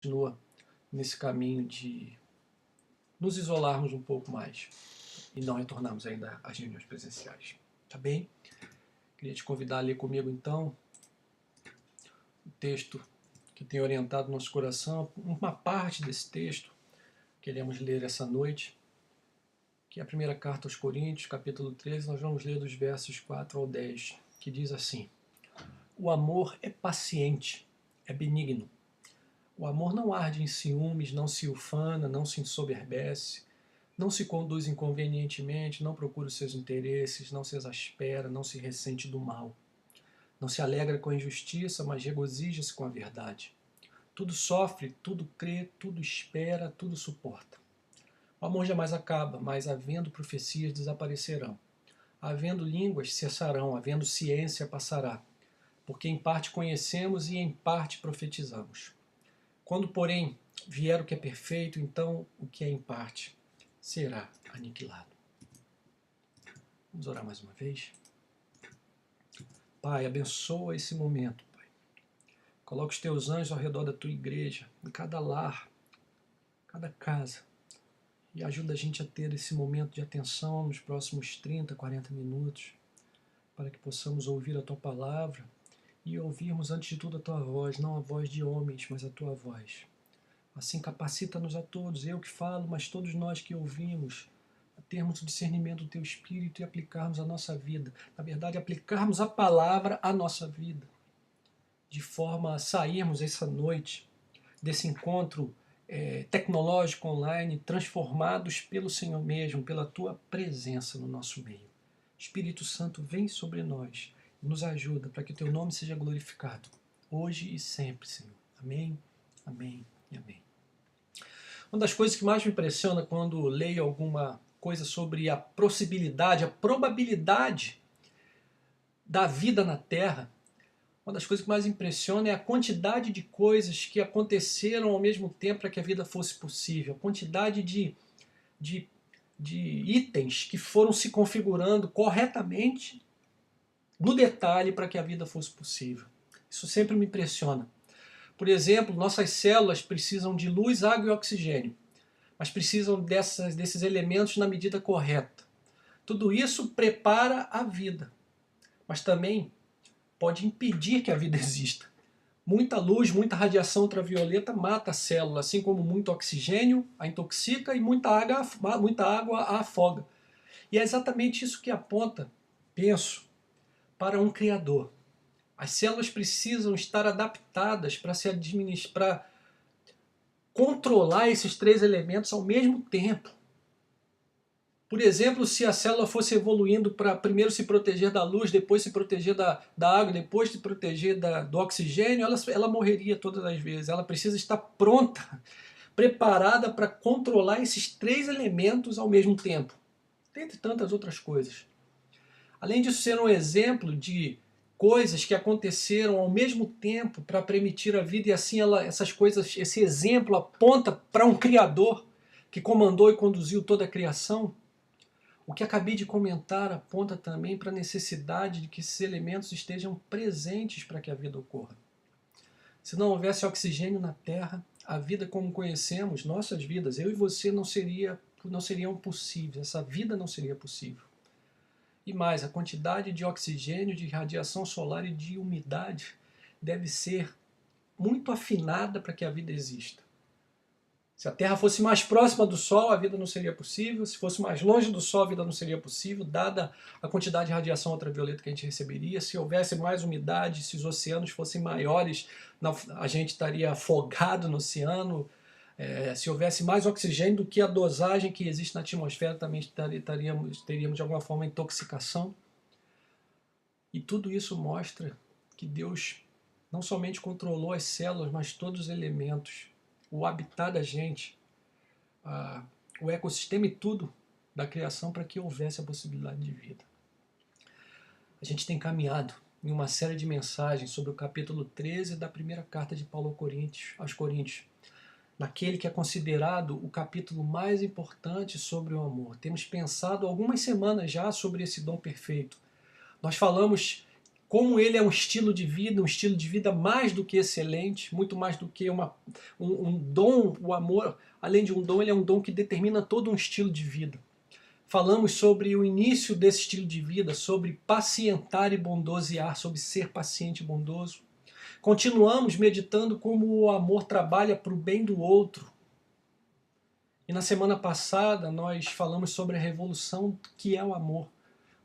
continua nesse caminho de nos isolarmos um pouco mais e não retornarmos ainda às reuniões presenciais. Tá bem? Queria te convidar a ler comigo então o texto que tem orientado nosso coração, uma parte desse texto queremos ler essa noite, que é a primeira carta aos Coríntios, capítulo 13, nós vamos ler dos versos 4 ao 10, que diz assim: O amor é paciente, é benigno. O amor não arde em ciúmes, não se ufana, não se ensoberbece, não se conduz inconvenientemente, não procura os seus interesses, não se exaspera, não se ressente do mal. Não se alegra com a injustiça, mas regozija-se com a verdade. Tudo sofre, tudo crê, tudo espera, tudo suporta. O amor jamais acaba, mas havendo profecias desaparecerão. Havendo línguas cessarão, havendo ciência passará. Porque em parte conhecemos e em parte profetizamos. Quando, porém, vier o que é perfeito, então o que é em parte será aniquilado. Vamos orar mais uma vez? Pai, abençoa esse momento, Pai. Coloca os teus anjos ao redor da tua igreja, em cada lar, cada casa, e ajuda a gente a ter esse momento de atenção nos próximos 30, 40 minutos, para que possamos ouvir a tua palavra e ouvirmos antes de tudo a tua voz, não a voz de homens, mas a tua voz. Assim capacita-nos a todos, eu que falo, mas todos nós que ouvimos, a termos o discernimento do teu Espírito e aplicarmos a nossa vida. Na verdade, aplicarmos a palavra à nossa vida, de forma a sairmos essa noite desse encontro tecnológico online, transformados pelo Senhor mesmo, pela tua presença no nosso meio. Espírito Santo, vem sobre nós e nos ajuda para que o teu nome seja glorificado, hoje e sempre, Senhor. Amém, amém e amém. Uma das coisas que mais me impressiona quando leio alguma coisa sobre a possibilidade, a probabilidade da vida na Terra, uma das coisas que mais impressiona é a quantidade de coisas que aconteceram ao mesmo tempo para que a vida fosse possível, a quantidade de itens que foram se configurando corretamente no detalhe para que a vida fosse possível. Isso sempre me impressiona. Por exemplo, nossas células precisam de luz, água e oxigênio, mas precisam desses elementos na medida correta. Tudo isso prepara a vida, mas também pode impedir que a vida exista. Muita luz, muita radiação ultravioleta mata a célula, assim como muito oxigênio a intoxica e muita água a afoga. E é exatamente isso que aponta, penso, para um Criador. As células precisam estar adaptadas para se administrar, controlar esses três elementos ao mesmo tempo. Por exemplo, se a célula fosse evoluindo para primeiro se proteger da luz, depois se proteger da água, depois se proteger do oxigênio, ela morreria todas as vezes. Ela precisa estar pronta, preparada para controlar esses três elementos ao mesmo tempo, dentre tantas outras coisas. Além disso, ser um exemplo de coisas que aconteceram ao mesmo tempo para permitir a vida, e assim essas coisas, esse exemplo aponta para um Criador que comandou e conduziu toda a criação. O que acabei de comentar aponta também para a necessidade de que esses elementos estejam presentes para que a vida ocorra. Se não houvesse oxigênio na Terra, a vida como conhecemos, nossas vidas, eu e você, não seriam possíveis, essa vida não seria possível. E mais, a quantidade de oxigênio, de radiação solar e de umidade deve ser muito afinada para que a vida exista. Se a Terra fosse mais próxima do Sol, a vida não seria possível. Se fosse mais longe do Sol, a vida não seria possível, dada a quantidade de radiação ultravioleta que a gente receberia. Se houvesse mais umidade, se os oceanos fossem maiores, a gente estaria afogado no oceano. Se houvesse mais oxigênio do que a dosagem que existe na atmosfera, também teríamos de alguma forma intoxicação. E tudo isso mostra que Deus não somente controlou as células, mas todos os elementos, o habitat da gente, o ecossistema e tudo da criação para que houvesse a possibilidade de vida. A gente tem caminhado em uma série de mensagens sobre o capítulo 13 da primeira carta de Paulo aos Coríntios, naquele que é considerado o capítulo mais importante sobre o amor. Temos pensado algumas semanas já sobre esse dom perfeito. Nós falamos como ele é um estilo de vida mais do que excelente, muito mais do que um dom. O amor, além de um dom, ele é um dom que determina todo um estilo de vida. Falamos sobre o início desse estilo de vida, sobre pacientar e bondosear, sobre ser paciente e bondoso. Continuamos meditando como o amor trabalha para o bem do outro. E na semana passada nós falamos sobre a revolução que é o amor,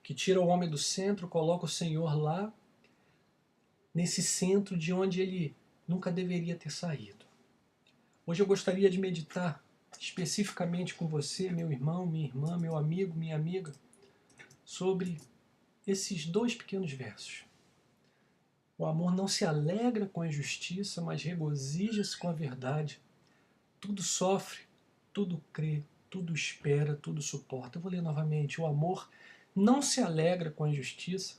que tira o homem do centro, coloca o Senhor lá, nesse centro de onde ele nunca deveria ter saído. Hoje eu gostaria de meditar especificamente com você, meu irmão, minha irmã, meu amigo, minha amiga, sobre esses 2 pequenos versos. O amor não se alegra com a injustiça, mas regozija-se com a verdade. Tudo sofre, tudo crê, tudo espera, tudo suporta. Eu vou ler novamente. O amor não se alegra com a injustiça,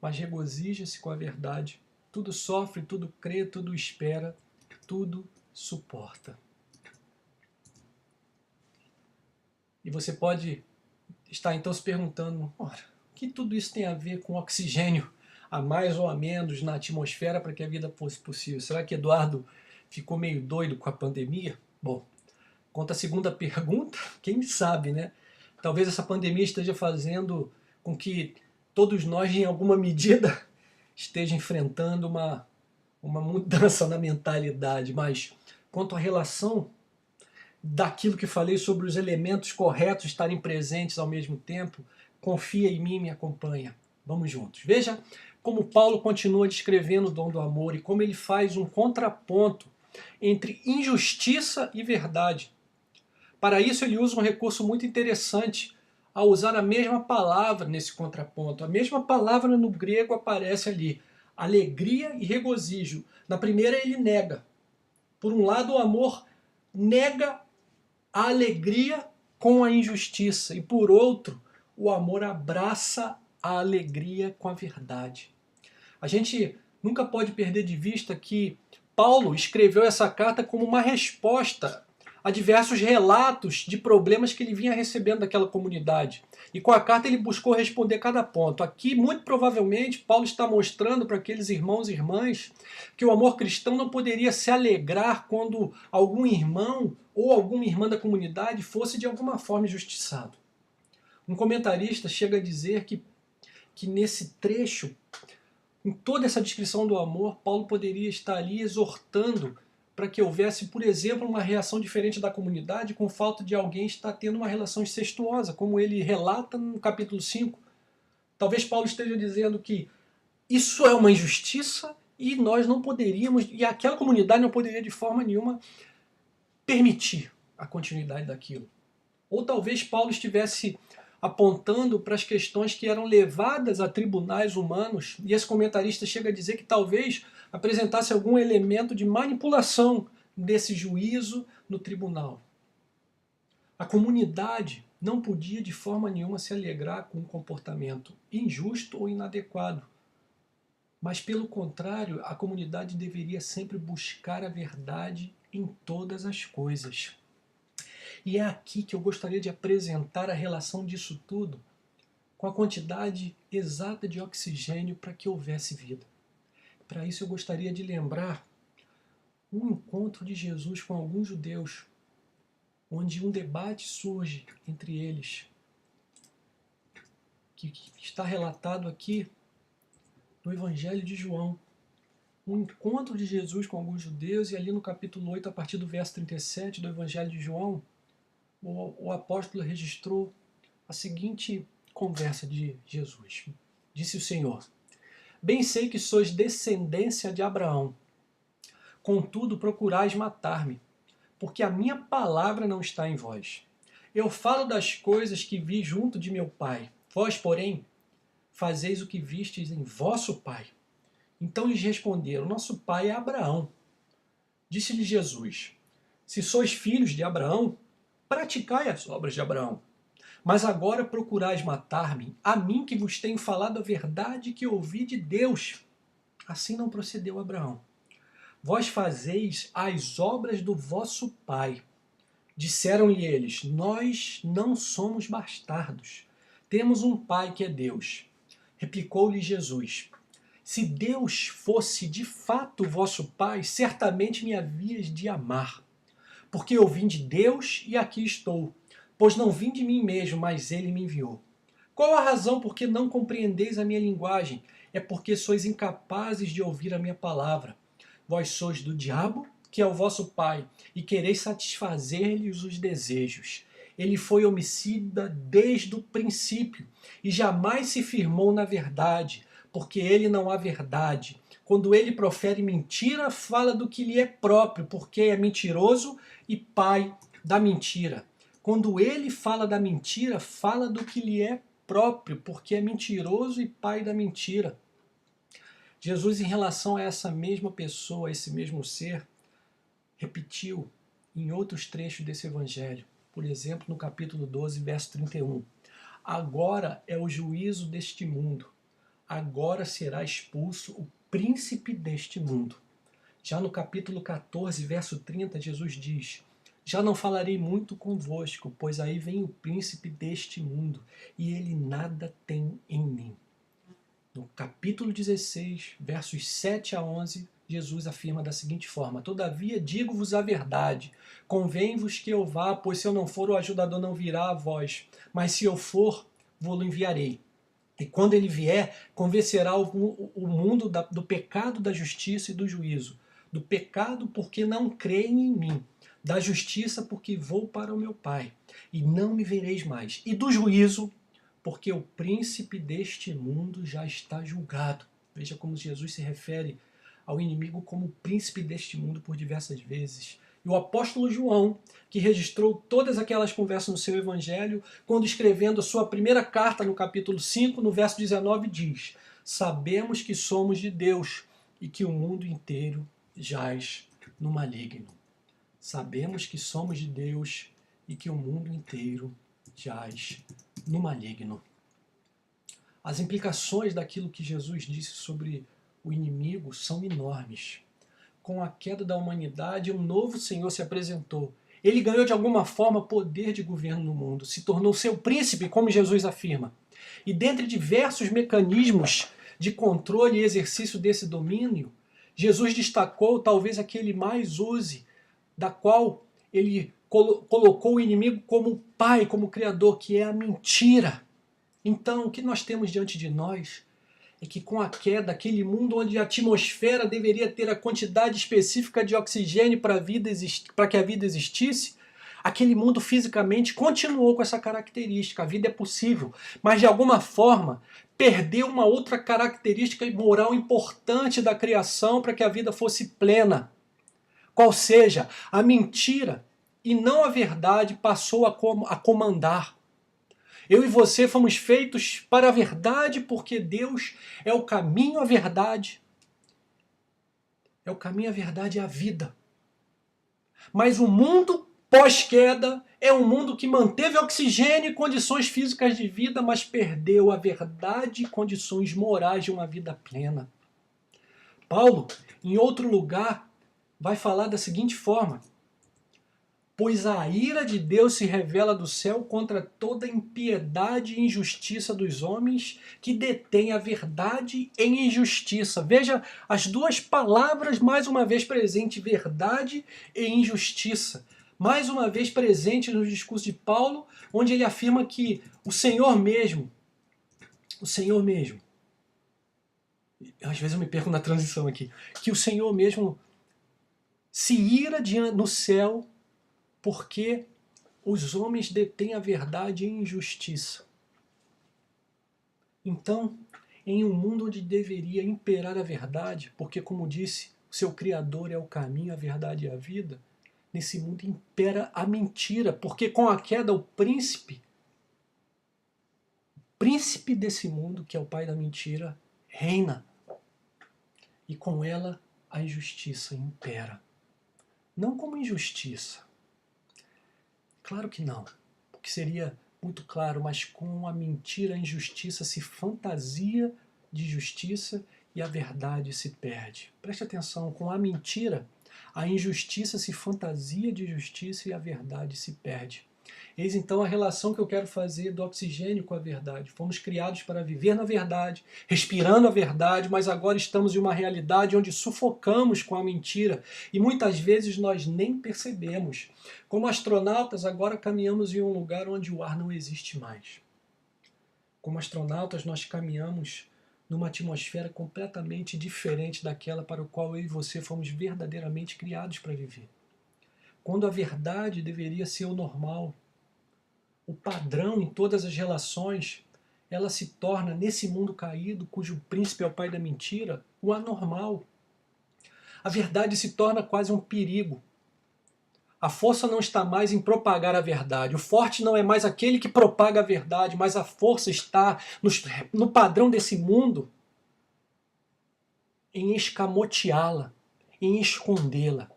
mas regozija-se com a verdade. Tudo sofre, tudo crê, tudo espera, tudo suporta. E você pode estar então se perguntando, ora, o que tudo isso tem a ver com oxigênio a mais ou a menos na atmosfera para que a vida fosse possível? Será que Eduardo ficou meio doido com a pandemia? Bom, quanto à segunda pergunta, quem sabe, né? Talvez essa pandemia esteja fazendo com que todos nós, em alguma medida, estejam enfrentando uma mudança na mentalidade. Mas quanto à relação daquilo que falei sobre os elementos corretos estarem presentes ao mesmo tempo, confia em mim e me acompanha. Vamos juntos. Veja como Paulo continua descrevendo o dom do amor e como ele faz um contraponto entre injustiça e verdade. Para isso ele usa um recurso muito interessante ao usar a mesma palavra nesse contraponto. A mesma palavra no grego aparece ali, alegria e regozijo. Na primeira ele nega. Por um lado o amor nega a alegria com a injustiça, e por outro, o amor abraça a alegria com a verdade. A gente nunca pode perder de vista que Paulo escreveu essa carta como uma resposta a diversos relatos de problemas que ele vinha recebendo daquela comunidade. E com a carta ele buscou responder cada ponto. Aqui, muito provavelmente, Paulo está mostrando para aqueles irmãos e irmãs que o amor cristão não poderia se alegrar quando algum irmão ou alguma irmã da comunidade fosse de alguma forma injustiçado. Um comentarista chega a dizer que nesse trecho, em toda essa descrição do amor, Paulo poderia estar ali exortando para que houvesse, por exemplo, uma reação diferente da comunidade com o fato de alguém estar tendo uma relação incestuosa, como ele relata no capítulo 5. Talvez Paulo esteja dizendo que isso é uma injustiça e nós não poderíamos, e aquela comunidade não poderia de forma nenhuma permitir a continuidade daquilo. Ou talvez Paulo estivesse apontando para as questões que eram levadas a tribunais humanos, e esse comentarista chega a dizer que talvez apresentasse algum elemento de manipulação desse juízo no tribunal. A comunidade não podia de forma nenhuma se alegrar com um comportamento injusto ou inadequado, mas pelo contrário, a comunidade deveria sempre buscar a verdade em todas as coisas. E é aqui que eu gostaria de apresentar a relação disso tudo com a quantidade exata de oxigênio para que houvesse vida. Para isso eu gostaria de lembrar um encontro de Jesus com alguns judeus, onde um debate surge entre eles, que está relatado aqui no Evangelho de João. Um encontro de Jesus com alguns judeus, e ali no capítulo 8, a partir do verso 37 do Evangelho de João, o apóstolo registrou a seguinte conversa de Jesus. Disse o Senhor: bem sei que sois descendência de Abraão, contudo procurais matar-me, porque a minha palavra não está em vós. Eu falo das coisas que vi junto de meu pai. Vós, porém, fazeis o que vistes em vosso pai. Então lhes responderam: nosso pai é Abraão. Disse-lhe Jesus: se sois filhos de Abraão, praticai as obras de Abraão. Mas agora procurais matar-me, a mim que vos tenho falado a verdade que ouvi de Deus. Assim não procedeu Abraão. Vós fazeis as obras do vosso pai. Disseram-lhe eles: nós não somos bastardos. Temos um pai que é Deus. Replicou-lhe Jesus: Se Deus fosse de fato vosso Pai, certamente me havias de amar, porque eu vim de Deus e aqui estou, pois não vim de mim mesmo, mas ele me enviou. Qual a razão por que não compreendeis a minha linguagem? É porque sois incapazes de ouvir a minha palavra. Vós sois do diabo, que é o vosso pai, e quereis satisfazer-lhes os desejos. Ele foi homicida desde o princípio, e jamais se firmou na verdade, porque ele não há verdade. Quando ele profere mentira, fala do que lhe é próprio, porque é mentiroso e pai da mentira. Quando ele fala da mentira, fala do que lhe é próprio, porque é mentiroso e pai da mentira. Jesus, em relação a essa mesma pessoa, a esse mesmo ser, repetiu em outros trechos desse evangelho. Por exemplo, no capítulo 12, verso 31. Agora é o juízo deste mundo. Agora será expulso o príncipe deste mundo. Já no capítulo 14, verso 30, Jesus diz: já não falarei muito convosco, pois aí vem o príncipe deste mundo, e ele nada tem em mim. No capítulo 16, versos 7 a 11, Jesus afirma da seguinte forma: todavia digo-vos a verdade, convém-vos que eu vá, pois se eu não for, o ajudador não virá a vós, mas se eu for, vou-lo enviarei. E quando ele vier, convencerá o mundo do pecado, da justiça e do juízo. Do pecado, porque não creem em mim. Da justiça, porque vou para o meu Pai, e não me vereis mais. E do juízo, porque o príncipe deste mundo já está julgado. Veja como Jesus se refere ao inimigo como príncipe deste mundo por diversas vezes. E o apóstolo João, que registrou todas aquelas conversas no seu evangelho, quando escrevendo a sua primeira carta no capítulo 5, no verso 19, diz: sabemos que somos de Deus e que o mundo inteiro jaz no maligno. Sabemos que somos de Deus e que o mundo inteiro jaz no maligno. As implicações daquilo que Jesus disse sobre o inimigo são enormes. Com a queda da humanidade, um novo Senhor se apresentou. Ele ganhou de alguma forma poder de governo no mundo, se tornou seu príncipe, como Jesus afirma. E dentre diversos mecanismos de controle e exercício desse domínio, Jesus destacou talvez aquele mais use, da qual ele colocou o inimigo como pai, como criador, que é a mentira. Então, o que nós temos diante de nós é que com a queda, aquele mundo onde a atmosfera deveria ter a quantidade específica de oxigênio para que a vida existisse, aquele mundo fisicamente continuou com essa característica. A vida é possível, mas de alguma forma perdeu uma outra característica moral importante da criação para que a vida fosse plena. Qual seja, a mentira e não a verdade passou a comandar. Eu e você fomos feitos para a verdade porque Deus é o caminho à verdade. É o caminho à verdade e à vida. Mas o mundo pós-queda é um mundo que manteve oxigênio e condições físicas de vida, mas perdeu a verdade e condições morais de uma vida plena. Paulo, em outro lugar, vai falar da seguinte forma: pois a ira de Deus se revela do céu contra toda impiedade e injustiça dos homens que detêm a verdade em injustiça. Veja as duas palavras mais uma vez presentes, verdade e injustiça. Mais uma vez presente no discurso de Paulo, onde ele afirma que o Senhor mesmo, às vezes eu me perco na transição aqui, que o Senhor mesmo se ira no céu porque os homens detêm a verdade em injustiça. Então, em um mundo onde deveria imperar a verdade, porque, como disse, o seu Criador é o caminho, a verdade e a vida, nesse mundo impera a mentira, porque com a queda o príncipe desse mundo, que é o pai da mentira, reina. E com ela a injustiça impera. Não como injustiça, claro que não, porque seria muito claro, mas com a mentira, a injustiça se fantasia de justiça e a verdade se perde. Preste atenção, com a mentira, a injustiça se fantasia de justiça e a verdade se perde. Eis então a relação que eu quero fazer do oxigênio com a verdade. Fomos criados para viver na verdade, respirando a verdade, mas agora estamos em uma realidade onde sufocamos com a mentira e muitas vezes nós nem percebemos. Como astronautas, agora caminhamos em um lugar onde o ar não existe mais. Como astronautas, nós caminhamos numa atmosfera completamente diferente daquela para a qual eu e você fomos verdadeiramente criados para viver. Quando a verdade deveria ser o normal, o padrão em todas as relações, ela se torna, nesse mundo caído, cujo príncipe é o pai da mentira, o anormal. A verdade se torna quase um perigo. A força não está mais em propagar a verdade. O forte não é mais aquele que propaga a verdade, mas a força está no padrão desse mundo em escamoteá-la, em escondê-la.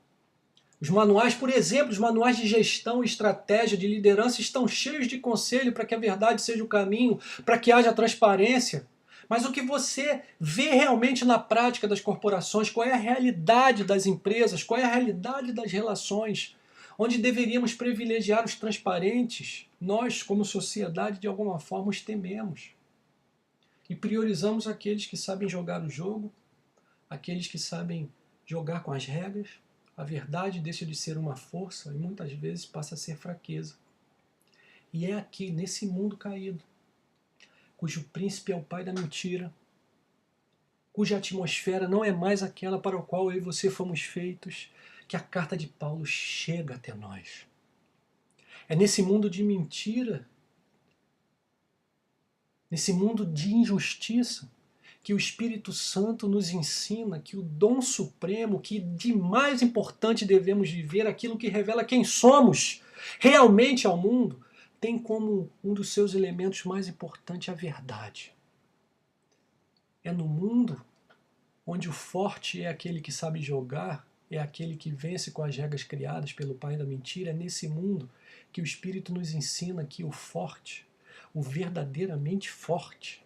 Os manuais, por exemplo, os manuais de gestão, estratégia, de liderança estão cheios de conselho para que a verdade seja o caminho, para que haja transparência. Mas o que você vê realmente na prática das corporações, qual é a realidade das empresas, qual é a realidade das relações, onde deveríamos privilegiar os transparentes, nós, como sociedade, de alguma forma os tememos. E priorizamos aqueles que sabem jogar o jogo, aqueles que sabem jogar com as regras. A verdade deixa de ser uma força e muitas vezes passa a ser fraqueza. E é aqui, nesse mundo caído, cujo príncipe é o pai da mentira, cuja atmosfera não é mais aquela para a qual eu e você fomos feitos, que a carta de Paulo chega até nós. É nesse mundo de mentira, nesse mundo de injustiça, que o Espírito Santo nos ensina que o dom supremo, que de mais importante devemos viver, aquilo que revela quem somos realmente ao mundo, tem como um dos seus elementos mais importantes a verdade. É no mundo onde o forte é aquele que sabe jogar, é aquele que vence com as regras criadas pelo pai da mentira, é nesse mundo que o Espírito nos ensina que o forte, o verdadeiramente forte,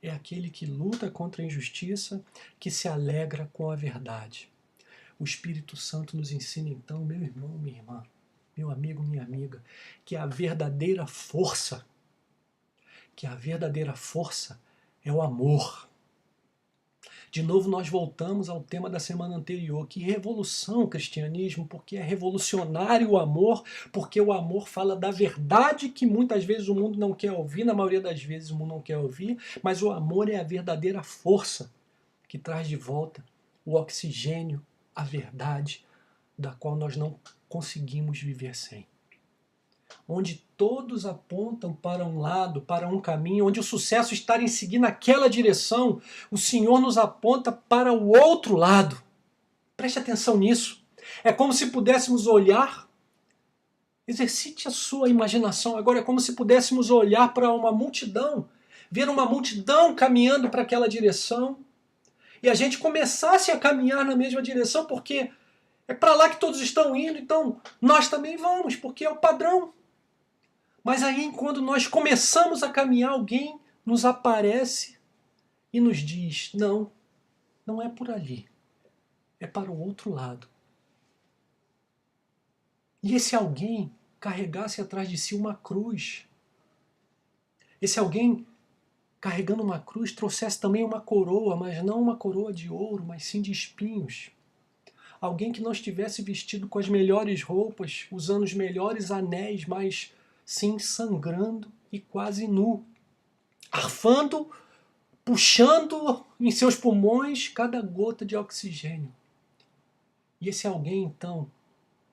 é aquele que luta contra a injustiça, que se alegra com a verdade. O Espírito Santo nos ensina então, meu irmão, minha irmã, meu amigo, minha amiga, que a verdadeira força é o amor. De novo nós voltamos ao tema da semana anterior, que revolução o cristianismo, porque é revolucionário o amor, porque o amor fala da verdade que muitas vezes o mundo não quer ouvir, na maioria das vezes o mundo não quer ouvir, mas o amor é a verdadeira força que traz de volta o oxigênio, a verdade, da qual nós não conseguimos viver sem. Onde todos apontam para um lado, para um caminho, onde o sucesso está em seguir naquela direção, o Senhor nos aponta para o outro lado. Preste atenção nisso. É como se pudéssemos olhar, exercite a sua imaginação agora, é como se pudéssemos olhar para uma multidão, ver uma multidão caminhando para aquela direção, e a gente começasse a caminhar na mesma direção, porque é para lá que todos estão indo, então nós também vamos, porque é o padrão. Mas aí, quando nós começamos a caminhar, alguém nos aparece e nos diz, não, não é por ali, é para o outro lado. E esse alguém carregasse atrás de si uma cruz. Esse alguém, carregando uma cruz, trouxesse também uma coroa, mas não uma coroa de ouro, mas sim de espinhos. Alguém que não estivesse vestido com as melhores roupas, usando os melhores anéis, mas sim sangrando e quase nu, arfando, puxando em seus pulmões cada gota de oxigênio. E esse alguém, então,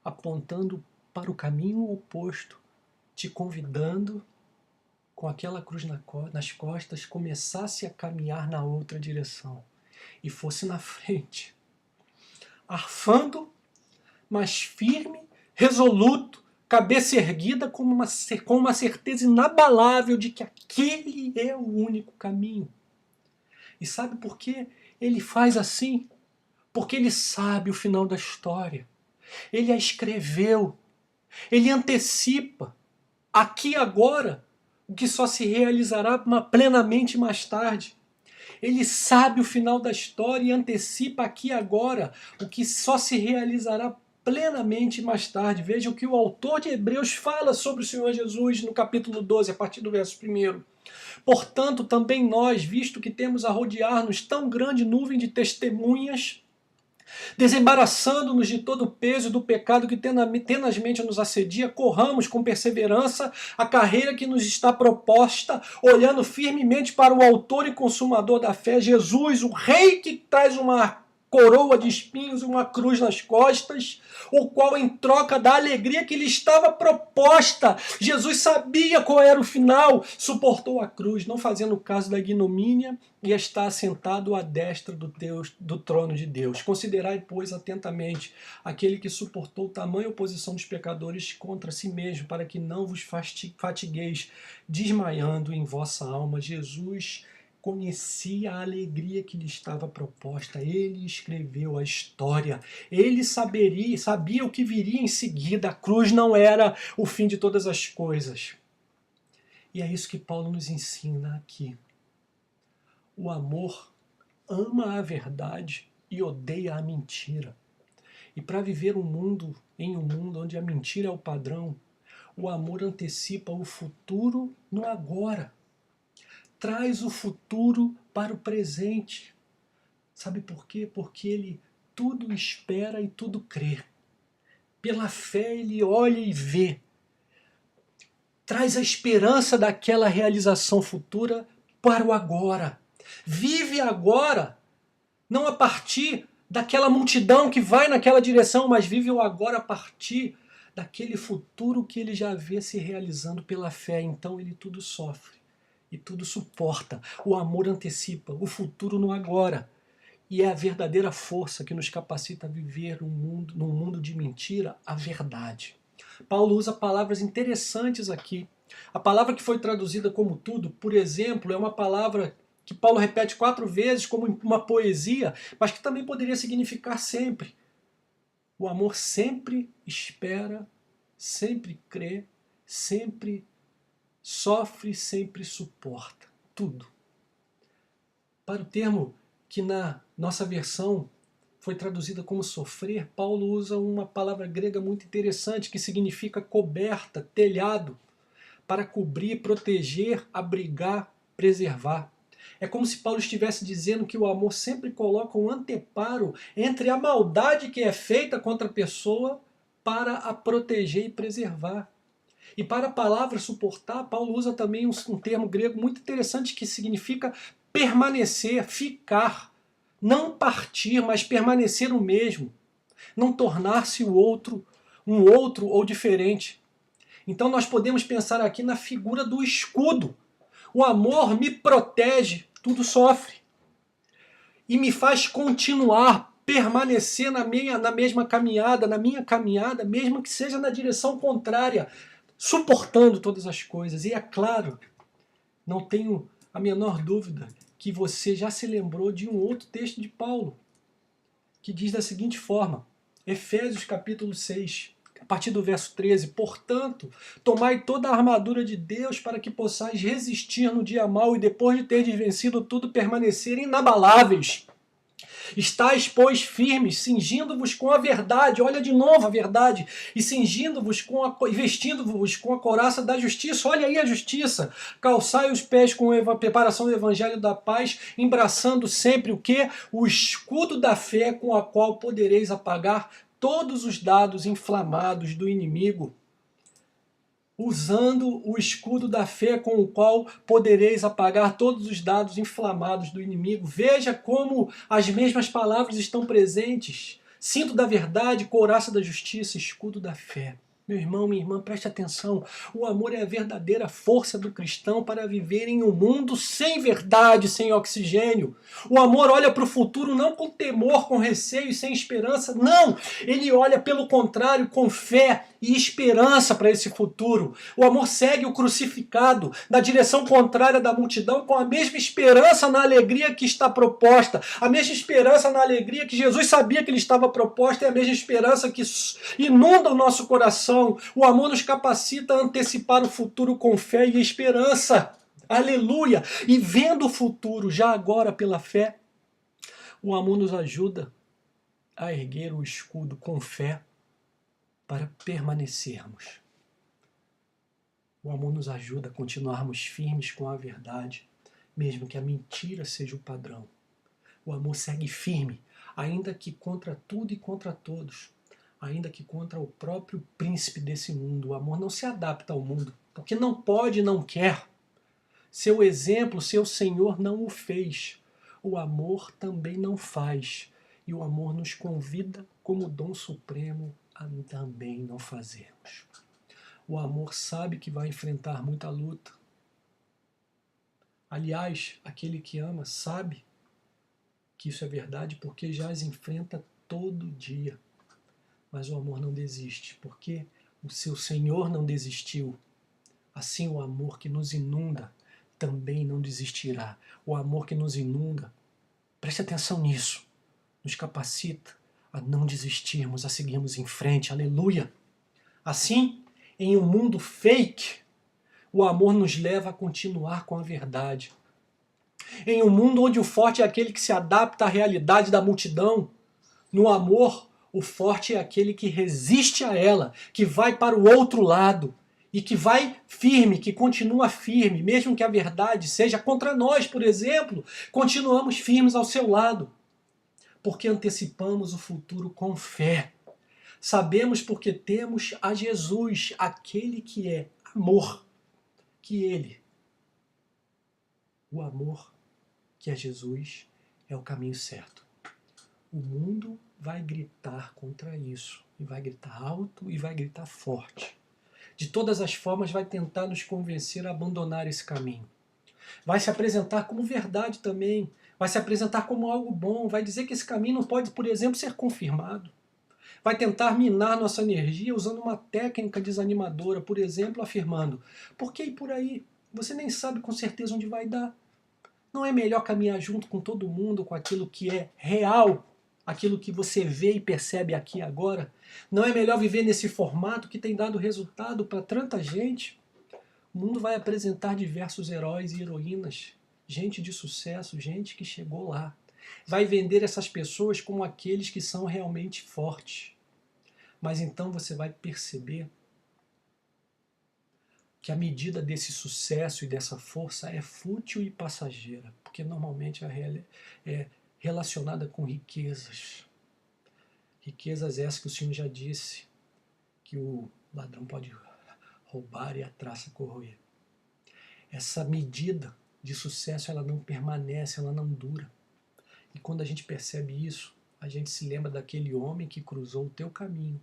apontando para o caminho oposto, te convidando, com aquela cruz nas costas, começasse a caminhar na outra direção e fosse na frente, arfando, mas firme, resoluto, cabeça erguida com uma certeza inabalável de que aquele é o único caminho. E sabe por que ele faz assim? Porque ele sabe o final da história. Ele a escreveu. Ele antecipa aqui e agora o que só se realizará plenamente mais tarde. Ele sabe o final da história e antecipa aqui e agora o que só se realizará plenamente mais tarde. Veja o que o autor de Hebreus fala sobre o Senhor Jesus no capítulo 12, a partir do verso 1. Portanto, também nós, visto que temos a rodear-nos tão grande nuvem de testemunhas, desembaraçando-nos de todo o peso do pecado que tenazmente nos assedia, corramos com perseverança a carreira que nos está proposta, olhando firmemente para o autor e consumador da fé, Jesus, o Rei que traz uma coroa de espinhos e uma cruz nas costas, o qual, em troca da alegria que lhe estava proposta, Jesus sabia qual era o final, suportou a cruz, não fazendo caso da ignomínia, e está assentado à destra do trono de Deus. Considerai, pois, atentamente aquele que suportou tamanha oposição dos pecadores contra si mesmo, para que não vos fatigueis, desmaiando em vossa alma. Jesus conhecia a alegria que lhe estava proposta, ele escreveu a história, ele sabia o que viria em seguida, a cruz não era o fim de todas as coisas. E é isso que Paulo nos ensina aqui. O amor ama a verdade e odeia a mentira. E para viver em um mundo onde a mentira é o padrão, o amor antecipa o futuro no agora. Traz o futuro para o presente. Sabe por quê? Porque ele tudo espera e tudo crê. Pela fé ele olha e vê. Traz a esperança daquela realização futura para o agora. Vive agora, não a partir daquela multidão que vai naquela direção, mas vive o agora a partir daquele futuro que ele já vê se realizando pela fé. Então ele tudo sofre e tudo suporta. O amor antecipa o futuro no agora. E é a verdadeira força que nos capacita a viver num mundo de mentira, a verdade. Paulo usa palavras interessantes aqui. A palavra que foi traduzida como tudo, por exemplo, é uma palavra que Paulo repete 4 vezes como uma poesia, mas que também poderia significar sempre. O amor sempre espera, sempre crê, sempre sofre, sempre suporta. Tudo. Para o termo que na nossa versão foi traduzida como sofrer, Paulo usa uma palavra grega muito interessante que significa coberta, telhado, para cobrir, proteger, abrigar, preservar. É como se Paulo estivesse dizendo que o amor sempre coloca um anteparo entre a maldade que é feita contra a pessoa para a proteger e preservar. E para a palavra suportar, Paulo usa também um termo grego muito interessante que significa permanecer, ficar. Não partir, mas permanecer o mesmo. Não tornar-se um outro ou diferente. Então nós podemos pensar aqui na figura do escudo. O amor me protege, tudo sofre. E me faz continuar, permanecer na mesma caminhada, na minha caminhada, mesmo que seja na direção contrária, suportando todas as coisas. E é claro, não tenho a menor dúvida que você já se lembrou de um outro texto de Paulo, que diz da seguinte forma, Efésios capítulo 6, a partir do verso 13, portanto, tomai toda a armadura de Deus para que possais resistir no dia mau e depois de terdes vencido tudo, permanecer inabaláveis. Estais, pois, firmes, cingindo-vos com a verdade, olha de novo a verdade, e vestindo-vos com a couraça da justiça, olha aí a justiça, calçai os pés com a preparação do evangelho da paz, embraçando sempre o quê? O escudo da fé com a qual podereis apagar todos os dados inflamados do inimigo, usando o escudo da fé com o qual podereis apagar todos os dados inflamados do inimigo. Veja como as mesmas palavras estão presentes. Cinto da verdade, couraça da justiça, escudo da fé. Meu irmão, minha irmã, preste atenção. O amor é a verdadeira força do cristão para viver em um mundo sem verdade, sem oxigênio. O amor olha para o futuro não com temor, com receio e sem esperança. Não! Ele olha, pelo contrário, com fé e esperança para esse futuro. O amor segue o crucificado na direção contrária da multidão com a mesma esperança na alegria que está proposta. A mesma esperança na alegria que Jesus sabia que ele estava proposta é a mesma esperança que inunda o nosso coração. O amor nos capacita a antecipar o futuro com fé e esperança. Aleluia! E vendo o futuro já agora pela fé, o amor nos ajuda a erguer o escudo com fé para permanecermos. O amor nos ajuda a continuarmos firmes com a verdade, mesmo que a mentira seja o padrão. O amor segue firme, ainda que contra tudo e contra todos, ainda que contra o próprio príncipe desse mundo. O amor não se adapta ao mundo, porque não pode e não quer. Seu exemplo, seu Senhor não o fez. O amor também não faz. E o amor nos convida, como dom supremo, a também não fazermos. O amor sabe que vai enfrentar muita luta. Aliás, aquele que ama sabe que isso é verdade porque já as enfrenta todo dia. Mas o amor não desiste, porque o seu Senhor não desistiu. Assim, o amor que nos inunda também não desistirá. O amor que nos inunda, preste atenção nisso, nos capacita a não desistirmos, a seguirmos em frente. Aleluia! Assim, em um mundo fake, o amor nos leva a continuar com a verdade. Em um mundo onde o forte é aquele que se adapta à realidade da multidão, no amor, o forte é aquele que resiste a ela, que vai para o outro lado e que vai firme, que continua firme, mesmo que a verdade seja contra nós, por exemplo, continuamos firmes ao seu lado, porque antecipamos o futuro com fé. Sabemos porque temos a Jesus, aquele que é amor, que Ele, o amor que é Jesus, é o caminho certo. O mundo vai gritar contra isso, e vai gritar alto e vai gritar forte. De todas as formas vai tentar nos convencer a abandonar esse caminho. Vai se apresentar como verdade também, vai se apresentar como algo bom, vai dizer que esse caminho não pode, por exemplo, ser confirmado. Vai tentar minar nossa energia usando uma técnica desanimadora, por exemplo, afirmando: por que ir por aí? Você nem sabe com certeza onde vai dar. Não é melhor caminhar junto com todo mundo, com aquilo que é real, aquilo que você vê e percebe aqui e agora? Não é melhor viver nesse formato que tem dado resultado para tanta gente? O mundo vai apresentar diversos heróis e heroínas, gente de sucesso, gente que chegou lá. Vai vender essas pessoas como aqueles que são realmente fortes. Mas então você vai perceber que a medida desse sucesso e dessa força é fútil e passageira, porque normalmente é relacionada com riquezas. Riquezas essas que o Senhor já disse que o ladrão pode roubar e a traça corroer. Essa medida de sucesso ela não permanece, ela não dura. E quando a gente percebe isso, a gente se lembra daquele homem que cruzou o teu caminho.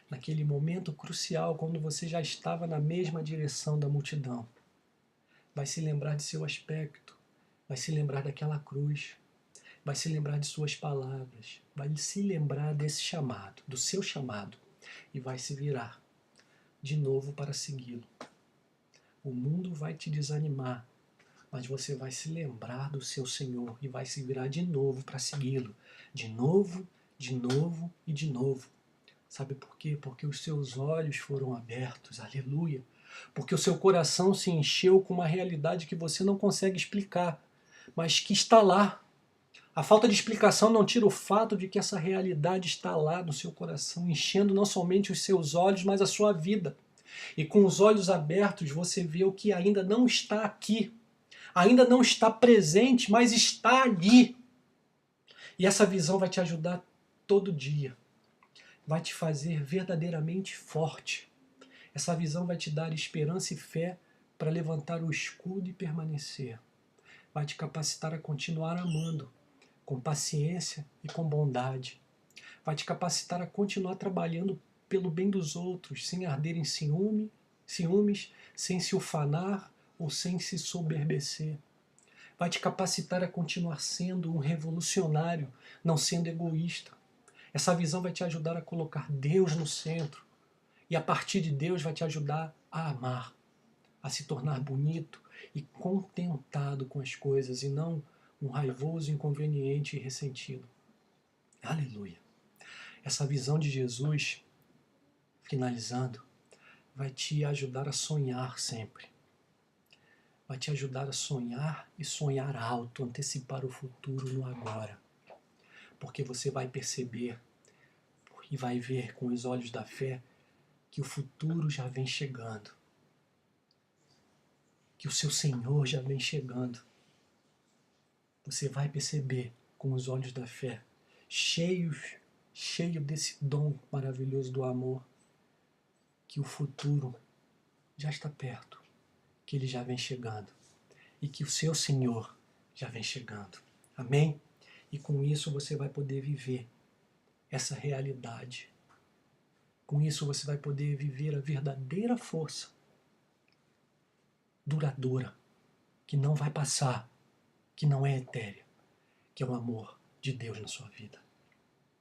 Naquele momento crucial, quando você já estava na mesma direção da multidão. Vai se lembrar de seu aspecto, vai se lembrar daquela cruz, vai se lembrar de suas palavras, vai se lembrar desse chamado, do seu chamado, e vai se virar de novo para segui-lo. O mundo vai te desanimar, mas você vai se lembrar do seu Senhor e vai se virar de novo para segui-lo. De novo, de novo e de novo. Sabe por quê? Porque os seus olhos foram abertos, aleluia. Porque o seu coração se encheu com uma realidade que você não consegue explicar, mas que está lá. A falta de explicação não tira o fato de que essa realidade está lá no seu coração, enchendo não somente os seus olhos, mas a sua vida. E com os olhos abertos você vê o que ainda não está aqui, ainda não está presente, mas está ali. E essa visão vai te ajudar todo dia. Vai te fazer verdadeiramente forte. Essa visão vai te dar esperança e fé para levantar o escudo e permanecer. Vai te capacitar a continuar amando, com paciência e com bondade. Vai te capacitar a continuar trabalhando pelo bem dos outros, sem arder em ciúmes, sem se ufanar ou sem se soberbecer. Vai te capacitar a continuar sendo um revolucionário, não sendo egoísta. Essa visão vai te ajudar a colocar Deus no centro. E a partir de Deus vai te ajudar a amar, a se tornar bonito e contentado com as coisas e não um raivoso, inconveniente e ressentido. Aleluia. Essa visão de Jesus, finalizando, vai te ajudar a sonhar sempre. Vai te ajudar a sonhar e sonhar alto, antecipar o futuro no agora. Porque você vai perceber e vai ver com os olhos da fé que o futuro já vem chegando, que o seu Senhor já vem chegando. Você vai perceber com os olhos da fé, cheio desse dom maravilhoso do amor, que o futuro já está perto, que ele já vem chegando e que o seu Senhor já vem chegando. Amém? E com isso você vai poder viver essa realidade. Com isso você vai poder viver a verdadeira força duradoura, que não vai passar, que não é etérea, que é o amor de Deus na sua vida.